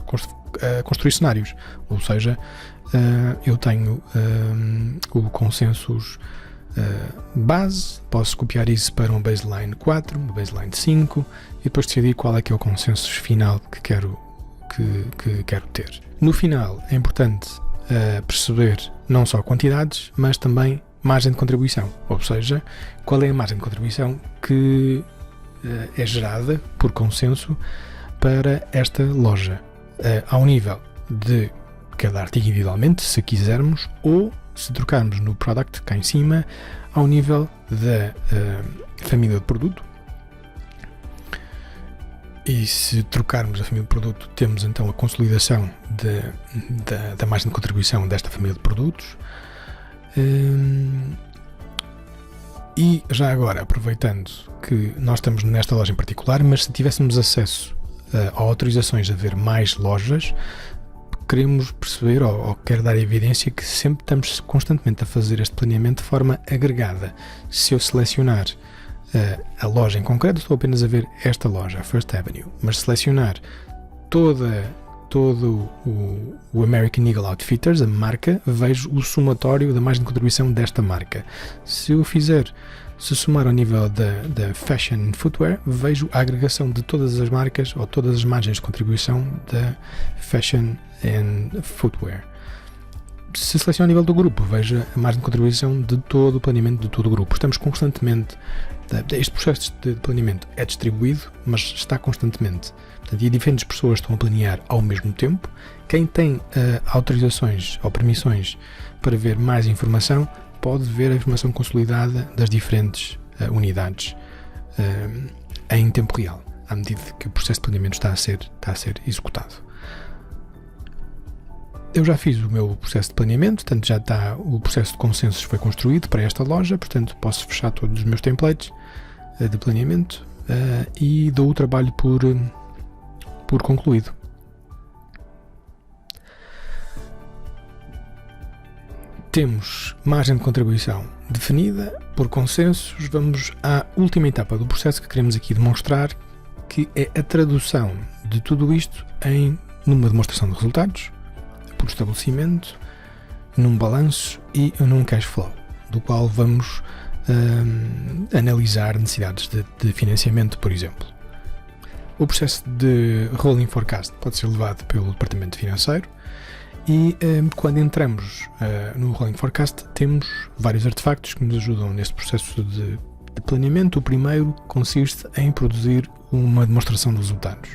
construir cenários. Ou seja, eu tenho o consensus base, posso copiar isso para um baseline 4, um baseline 5 e depois decidir qual é que é o consensus final que quero ter. No final é importante perceber não só quantidades, mas também margem de contribuição, ou seja, qual é a margem de contribuição que é gerada por consenso para esta loja, ao nível de cada artigo individualmente, se quisermos, ou se trocarmos no product cá em cima, ao nível da família de produto. E se trocarmos a família de produto, temos então a consolidação da margem de contribuição desta família de produtos. E já agora, aproveitando que nós estamos nesta loja em particular, mas se tivéssemos acesso a autorizações a ver mais lojas, queremos perceber ou quero dar a evidência que sempre estamos constantemente a fazer este planeamento de forma agregada. Se eu selecionar a loja em concreto, estou apenas a ver esta loja, a First Avenue, mas selecionar todo o American Eagle Outfitters, a marca, vejo o somatório da margem de contribuição desta marca. Se somar ao nível da Fashion and Footwear, vejo a agregação de todas as marcas ou todas as margens de contribuição da Fashion and Footwear. Se selecionar ao nível do grupo, vejo a margem de contribuição de todo o planeamento de todo o grupo. Estamos constantemente, este processo de planeamento é distribuído, mas está constantemente. Portanto, e diferentes pessoas estão a planear ao mesmo tempo. Quem tem autorizações ou permissões para ver mais informação, pode ver a informação consolidada das diferentes unidades em tempo real, à medida que o processo de planeamento está a ser executado. Eu já fiz o meu processo de planeamento, portanto já está, o processo de consensos foi construído para esta loja, portanto posso fechar todos os meus templates de planeamento e dou o trabalho por concluído. Temos margem de contribuição definida por consensos. Vamos à última etapa do processo que queremos aqui demonstrar, que é a tradução de tudo isto numa demonstração de resultados, por estabelecimento, num balanço e num cash flow, do qual vamos analisar necessidades de financiamento, por exemplo. O processo de Rolling Forecast pode ser levado pelo departamento financeiro e quando entramos no Rolling Forecast temos vários artefactos que nos ajudam neste processo de planeamento. O primeiro consiste em produzir uma demonstração de resultados.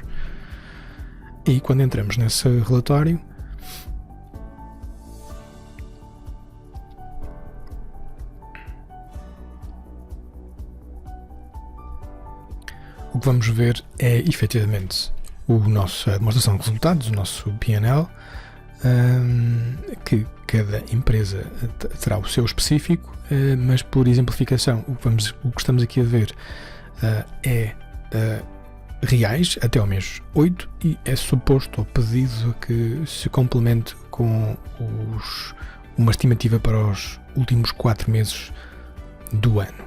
E quando entramos nesse relatório, o que vamos ver é efetivamente a demonstração de resultados, o nosso P&L, que cada empresa terá o seu específico, mas por exemplificação o que estamos aqui a ver é reais até ao mês 8 e é suposto ou pedido que se complemente com uma estimativa para os últimos 4 meses do ano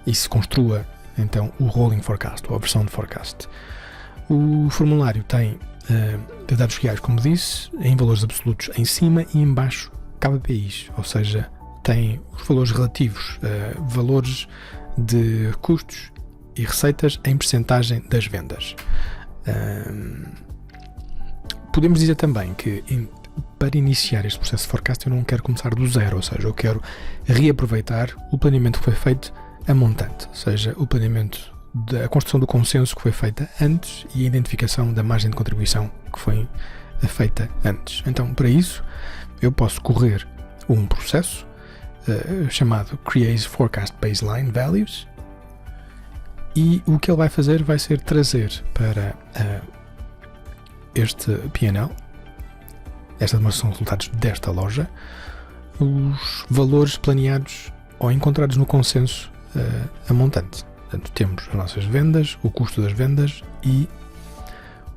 e se construa então o Rolling Forecast ou a versão de Forecast. O formulário tem dados reais, como disse, em valores absolutos em cima e em baixo KPIs, ou seja, tem os valores relativos, valores de custos e receitas em percentagem das vendas. Podemos dizer também que para iniciar este processo de forecast eu não quero começar do zero, ou seja, eu quero reaproveitar o planeamento que foi feito a montante, ou seja, o planeamento da construção do consenso que foi feita antes e a identificação da margem de contribuição que foi feita antes. Então, para isso, eu posso correr um processo chamado Create Forecast Baseline Values e o que ele vai fazer vai ser trazer para este P&L, esta demonstração de resultados desta loja, os valores planeados ou encontrados no consenso a montante. Portanto, temos as nossas vendas, o custo das vendas e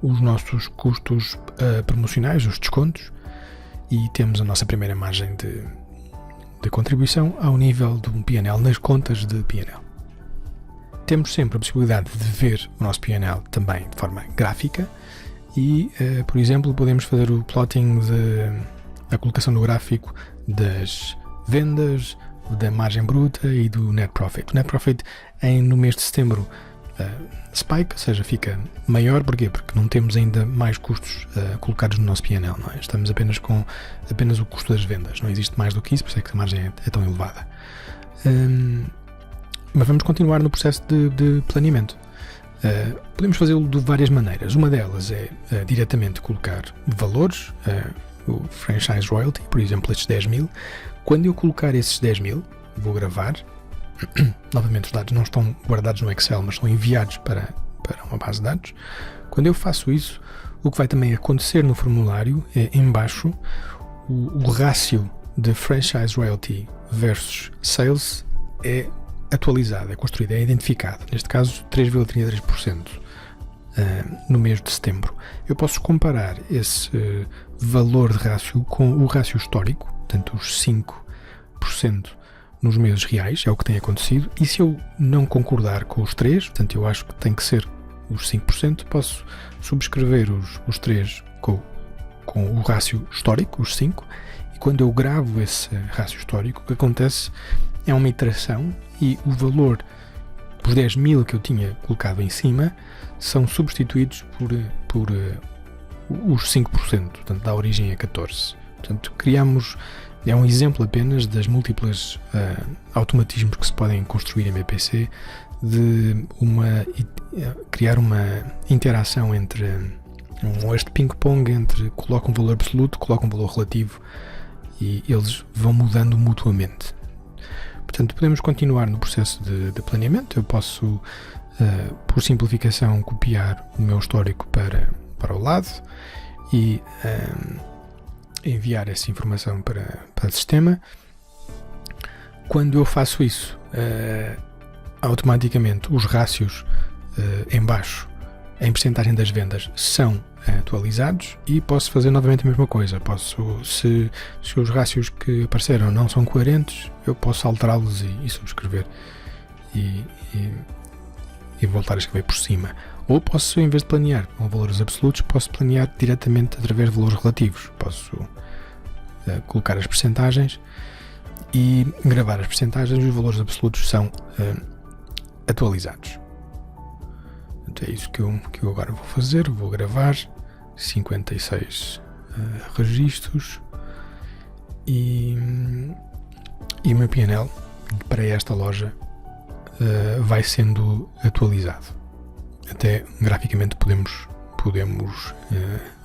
os nossos custos promocionais, os descontos, e temos a nossa primeira margem de contribuição ao nível de um P&L nas contas de P&L. Temos sempre a possibilidade de ver o nosso P&L também de forma gráfica e, por exemplo, podemos fazer o plotting a colocação no gráfico das vendas, da margem bruta e do net profit. O net profit no mês de setembro spike, ou seja, fica maior. Porquê? Porque não temos ainda mais custos colocados no nosso P&L, não é? Estamos apenas com o custo das vendas, não existe mais do que isso, por isso é que a margem é tão elevada. Mas vamos continuar no processo de planeamento. Podemos fazê-lo de várias maneiras. Uma delas é diretamente colocar valores, o franchise royalty, por exemplo, estes 10 mil. Quando eu colocar esses 10 mil, vou gravar. Novamente, os dados não estão guardados no Excel, mas são enviados para para uma base de dados. Quando eu faço isso, o que vai também acontecer no formulário é, em baixo, o rácio de franchise royalty versus sales é atualizado, é construído, é identificado. Neste caso, 3,33% no mês de setembro. Eu posso comparar esse valor de rácio com o rácio histórico, portanto, os 5% nos meses reais, é o que tem acontecido, e se eu não concordar com os 3%, portanto, eu acho que tem que ser os 5%, posso subscrever os 3% com o rácio histórico, os 5%, e quando eu gravo esse rácio histórico, o que acontece é uma iteração e o valor, os 10.000 que eu tinha colocado em cima, são substituídos por os 5%, portanto dá origem a 14%. Portanto, criamos, é um exemplo apenas das múltiplas automatismos que se podem construir em BPC, de criar uma interação entre este ping-pong entre coloca um valor absoluto, coloca um valor relativo e eles vão mudando mutuamente. Portanto, podemos continuar no processo de planeamento. Eu posso, por simplificação, copiar o meu histórico para o lado e enviar essa informação para o sistema. Quando eu faço isso, automaticamente os rácios em baixo, em percentagem das vendas, são atualizados e posso fazer novamente a mesma coisa. Se os rácios que apareceram não são coerentes, eu posso alterá-los e subscrever e voltar a escrever por cima. Ou posso, em vez de planear com valores absolutos, posso planear diretamente através de valores relativos. Posso colocar as percentagens e gravar as percentagens e os valores absolutos são atualizados. Então é isso que eu agora vou fazer. Vou gravar 56 registros e o meu PNL para esta loja vai sendo atualizado. Até graficamente podemos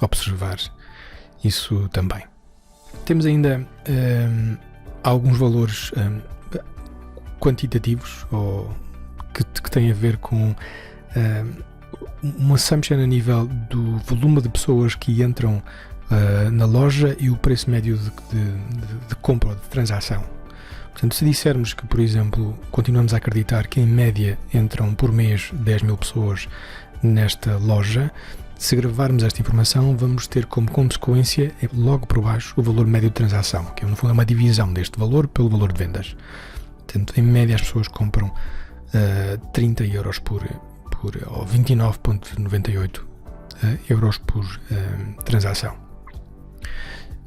observar isso também. Temos ainda alguns valores quantitativos que têm a ver com uma assumption a nível do volume de pessoas que entram na loja e o preço médio de compra ou de transação. Portanto, se dissermos que, por exemplo, continuamos a acreditar que em média entram por mês 10.000 pessoas nesta loja, se gravarmos esta informação, vamos ter como consequência, logo por baixo, o valor médio de transação, que no fundo é uma divisão deste valor pelo valor de vendas. Portanto, em média as pessoas compram 30 euros ou 29,98 euros por transação.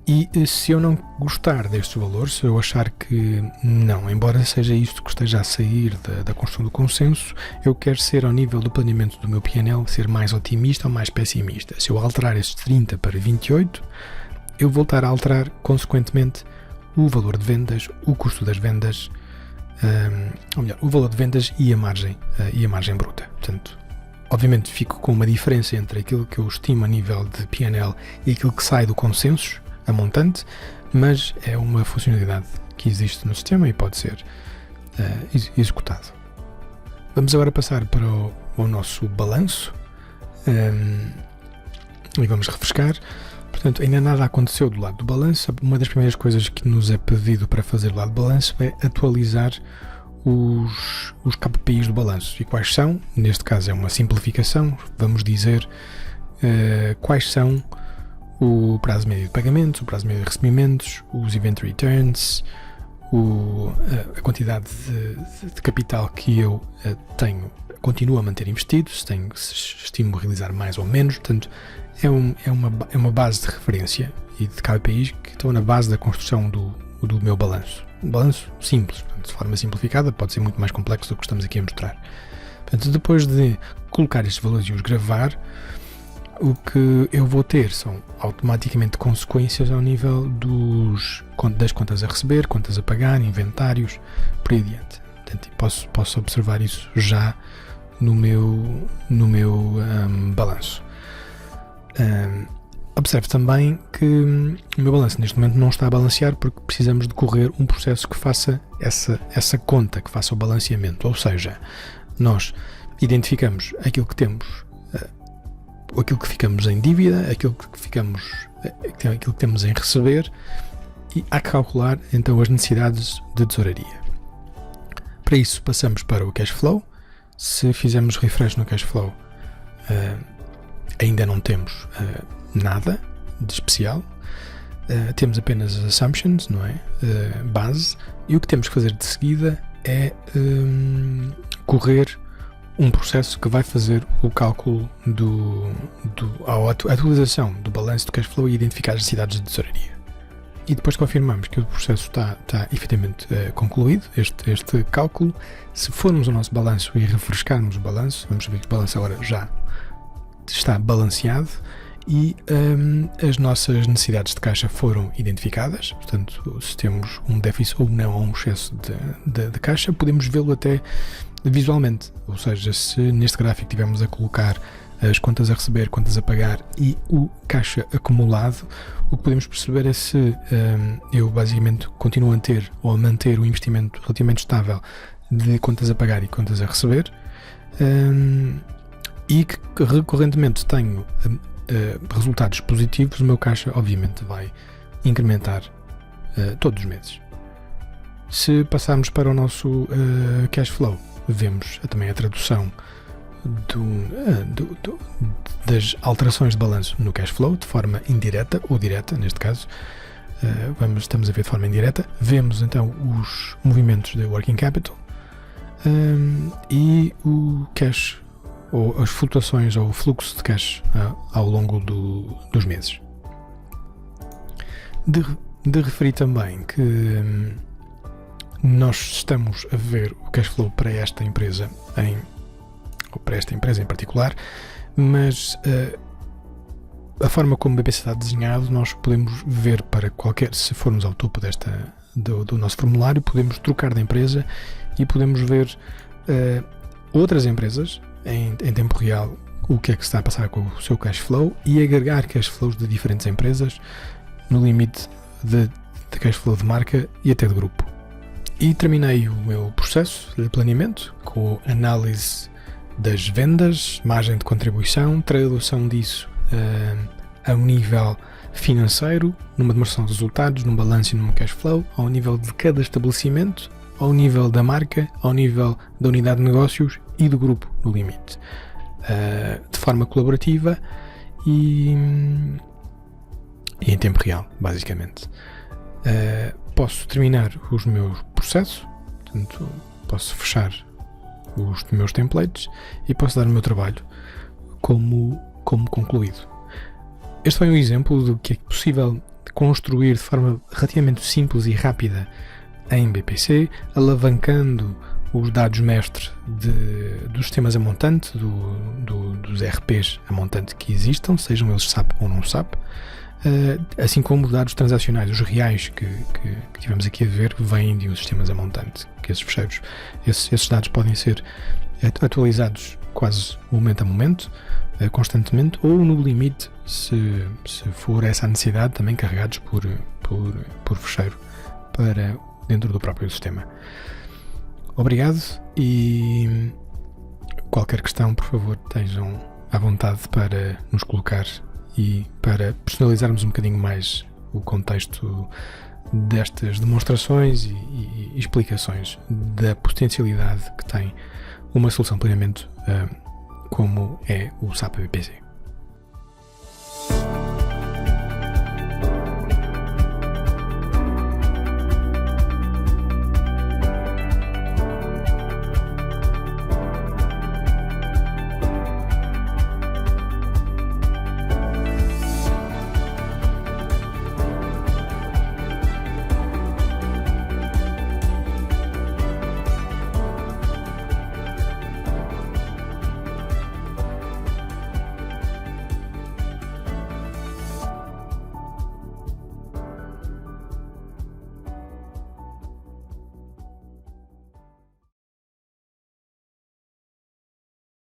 E se eu não gostar destes valores, se eu achar que não, embora seja isto que esteja a sair da construção do consenso, eu quero ser, ao nível do planeamento do meu PNL, ser mais otimista ou mais pessimista. Se eu alterar estes 30 para 28, eu voltar a alterar, consequentemente, o valor de vendas, o custo das vendas, ou melhor, o valor de vendas e a margem bruta. Portanto, obviamente fico com uma diferença entre aquilo que eu estimo a nível de PNL e aquilo que sai do consenso, a montante, mas é uma funcionalidade que existe no sistema e pode ser executado. Vamos agora passar para o nosso balanço e vamos refrescar. Portanto, ainda nada aconteceu do lado do balanço. Uma das primeiras coisas que nos é pedido para fazer do lado do balanço é atualizar os KPIs do balanço. E quais são? Neste caso é uma simplificação. Vamos dizer quais são o prazo médio de pagamentos, o prazo médio de recebimentos, os inventory turns, a quantidade de capital que eu continuo a manter investido, se estimo realizar mais ou menos. Portanto, é uma base de referência e de KPIs que estão na base da construção do meu balanço. Um balanço simples, portanto, de forma simplificada, pode ser muito mais complexo do que estamos aqui a mostrar. Portanto, depois de colocar estes valores e os gravar, o que eu vou ter são automaticamente consequências ao nível das contas a receber, contas a pagar, inventários, por aí adiante. Portanto, posso observar isso já no meu balanço. Observe também que o meu balanço neste momento não está a balancear porque precisamos de correr um processo que faça essa conta, que faça o balanceamento. Ou seja, nós identificamos aquilo que temos, aquilo que ficamos em dívida, aquilo que temos em receber, e há que calcular então as necessidades de tesouraria. Para isso passamos para o cash flow. Se fizermos refresh no cash flow, ainda não temos nada de especial. Temos apenas as assumptions, não é? Base, e o que temos que fazer de seguida é correr um processo que vai fazer o cálculo a atualização do balanço do cash flow e identificar as necessidades de tesouraria. E depois confirmamos que o processo está efetivamente concluído, este cálculo. Se formos ao nosso balanço e refrescarmos o balanço, vamos ver que o balanço agora já está balanceado e as nossas necessidades de caixa foram identificadas. Portanto, se temos um déficit ou não, ou um excesso de caixa, podemos vê-lo até visualmente. Ou seja, se neste gráfico estivermos a colocar as contas a receber, contas a pagar e o caixa acumulado, o que podemos perceber é se eu basicamente continuo a ter ou a manter o investimento relativamente estável de contas a pagar e contas a receber, e que recorrentemente tenho resultados positivos, o meu caixa obviamente vai incrementar todos os meses. Se passarmos para o nosso cash flow, vemos também a tradução das alterações de balanço no cash flow de forma indireta ou direta, neste caso. Estamos a ver de forma indireta. Vemos então os movimentos de working capital e o cash, ou as flutuações ou o fluxo de cash ao longo dos meses. De referir também que nós estamos a ver o cash flow para esta empresa em particular, mas a forma como o BPC está desenhado, nós podemos ver para se formos ao topo do nosso formulário, podemos trocar de empresa e podemos ver outras empresas em tempo real, o que é que está a passar com o seu cash flow, e agregar cash flows de diferentes empresas no limite de cash flow de marca e até de grupo. E terminei o meu processo de planeamento com análise das vendas, margem de contribuição, tradução disso a um nível financeiro, numa demonstração de resultados, num balanço e num cash flow, ao nível de cada estabelecimento, ao nível da marca, ao nível da unidade de negócios e do grupo no limite, de forma colaborativa e em tempo real, basicamente. Posso terminar os meus processos, portanto, posso fechar os meus templates e posso dar o meu trabalho como concluído. Este foi um exemplo do que é possível construir de forma relativamente simples e rápida em BPC, alavancando os dados mestre dos sistemas a montante, dos RPs a montante que existam, sejam eles SAP ou não SAP, assim como dados transacionais, os reais que tivemos aqui a ver, vêm de uns sistemas a montante, que esses fecheiros, esses dados podem ser atualizados quase momento a momento, constantemente, ou no limite, se for essa a necessidade, também carregados por fecheiro para dentro do próprio sistema. Obrigado, e qualquer questão, por favor, estejam à vontade para nos colocar e para personalizarmos um bocadinho mais o contexto destas demonstrações e explicações da potencialidade que tem uma solução de planeamento como é o SAP BPC.